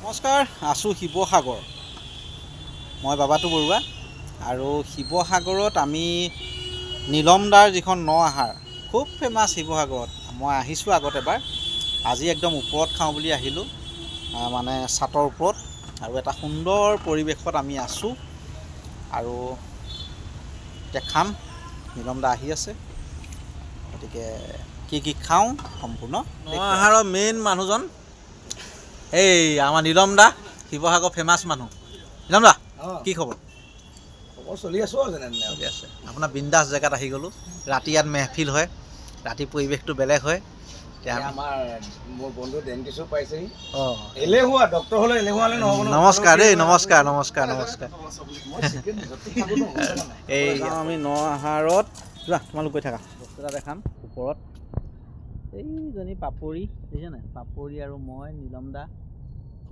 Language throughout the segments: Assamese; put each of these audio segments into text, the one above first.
নমস্কাৰ, আছোঁ শিৱসাগৰ। মই বাবাটো বৰুৱা আৰু শিৱসাগৰত আমি নীলমদাৰ যিখন ন আহাৰ খুব ফেমাছ শিৱসাগৰত। মই আহিছোঁ আগত এবাৰ, আজি একদম ওপৰত খাওঁ বুলি আহিলোঁ, মানে ছাতৰ ওপৰত, আৰু এটা সুন্দৰ পৰিৱেশত আমি আছোঁ আৰু এতিয়া খাম। নীলমদা আহি আছে, গতিকে কি খাওঁ সম্পূৰ্ণ। ন আহাৰৰ মেইন মানুহজন এই আমাৰ নীলমদা, শিৱসাগৰ ফেমাছ মানুহ। নীলমদা, কি খবৰ? খবৰ চলি আছোঁ আৰু যেনে তেনে চলি আছে। আপোনাৰ বিন্দাছ জেগাত আহি গ'লোঁ। ৰাতি ইয়াত মেহফিল হয়, ৰাতি পৰিৱেশটো বেলেগ হয়। এতিয়া আমাৰ মোৰ বন্ধু ডেণ্টিছো পাইছেহি। অঁ, এলেহুৱা ডক্তৰ হ'লে এলেহুৱা হ'লে নহ'ব ন। নমস্কাৰ দেই, নমস্কাৰ। এই আমি ন আহাৰত যোৱা, তোমালোক গৈ থাকা, বস্তু এটা দেখাম ওপৰত। এইজনী পাপৰি দেখিছে নাই? পাপৰি আৰু মই, নীলমদা,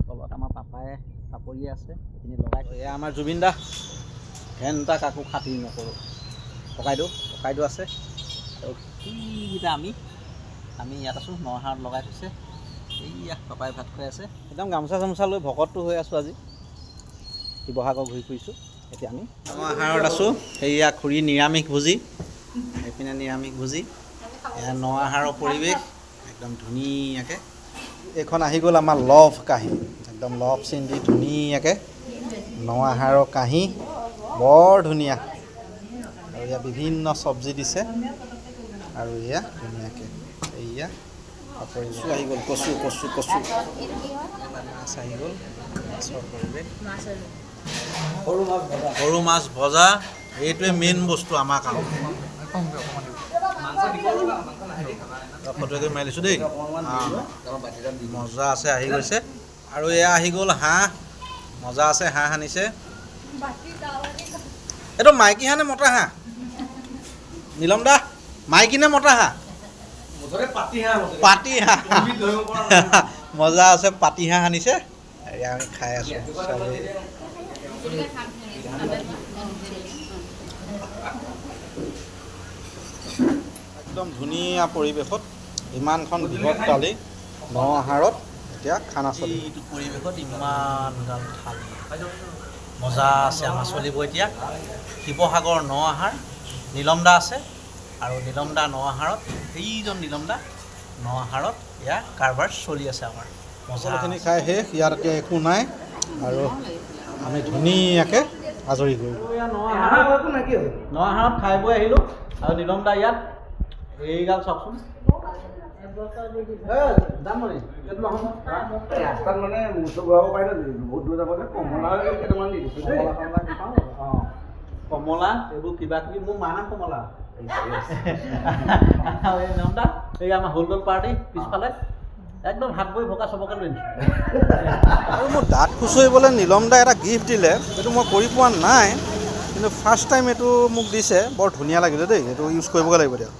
তলত আমাৰ পাপাই পাপৰি আছে, এইখিনি লগাই। এয়া আমাৰ জুবিন দা, ঘেণ্টা কাকো খাতিৰ নকৰোঁ। ককাইদেউ আছে, আৰু সেইকেইটা আমি ইয়াত আছোঁ। ন আহাৰত লগাই থৈছে। এইয়া পাপাই ভাত খুৱাই আছে। একদম গামোচা চামোচা লৈ ভকতটো হৈ আছোঁ। আজি শিৱসাগৰ ঘূৰি ফুৰিছোঁ। এতিয়া আমি ন আহাৰত আছোঁ। সেয়া খুৰী নিৰামিষ ভোজী, এইপিনে নিৰামিষ ভোজী। এয়া ন আহাৰৰ পৰিৱেশ একদম ধুনীয়াকৈ। এইখন আহি গ'ল আমাৰ লভ কাঁহী, একদম লভ চিন দি ধুনীয়াকৈ ন আহাৰৰ কাঁহী, বৰ ধুনীয়া। আৰু ইয়াত বিভিন্ন চব্জি দিছে, আৰু এয়া ধুনীয়াকৈ এইয়া পাপৰি আহি গ'ল, কচু মাছ আহি গ'ল, মাছৰ পৰিৱেশ, সৰু মাছ ভজা। এইটোৱে মেইন বস্তু আমাৰ কাৰণে। ফটোকে মাৰি লৈছোঁ দেই, মজা আছে, আহি গৈছে। আৰু এয়া আহি গ'ল হাঁহ, মজা আছে, হাঁহ আনিছে। এইটো মাইকী হাঁহ নে মতা হাঁহ? নীলমদা, মাইকী নে মতা হাঁহ? পাতি হাঁহ মজা আছে, পাতি হাঁহ আনিছে। এয়া আমি খাই আছোঁ। একদম ধুনীয়া পৰিৱেশত ইমানখন বৃহৎ থালি ন আহাৰত এতিয়া খানা চলি। এইটো পৰিৱেশত ইমানগাল থালি মজা আছে, আমাৰ চলিব এতিয়া। শিৱসাগৰ ন আহাৰ, নীলমদা আছে, আৰু নীলমদা ন আহাৰত, সেইজন নীলমদা ন আহাৰত এয়া কাৰবাৰ চলি আছে আমাৰ। মছলাখিনি খাই শেষ, ইয়াত এতিয়া একো নাই, আৰু আমি ধুনীয়াকৈ আজৰি কৰিলোঁ। ন আহাৰত খাই বৈ আহিলোঁ, আৰু নীলমদা ইয়াত। এইগাল চাওকচোন, ৰাস্তাত মানে মুঠ ঘূৰাব পাৰিলে বহুত দূৰ যাব যে, কমলা কেইটামান দি দিছোঁ দেই। কমলা এইবোৰ কিবা কিবি, মোৰ মাৰ নাম কমলা। নীলমদা, এই আমাৰ হোলদল পাৰ্টি পিছফালে একদম হাত বহি ভকা চবকে লৈ দিছোঁ। আৰু মোৰ দাঁত খুচৰিবলৈ নীলমদাই এটা গিফ্ট দিলে, এইটো মই কৰি পোৱা নাই, কিন্তু ফাৰ্ষ্ট টাইম এইটো মোক দিছে। বৰ ধুনীয়া লাগিলে দেই, এইটো ইউজ কৰিবগৈ লাগিব দিয়ক।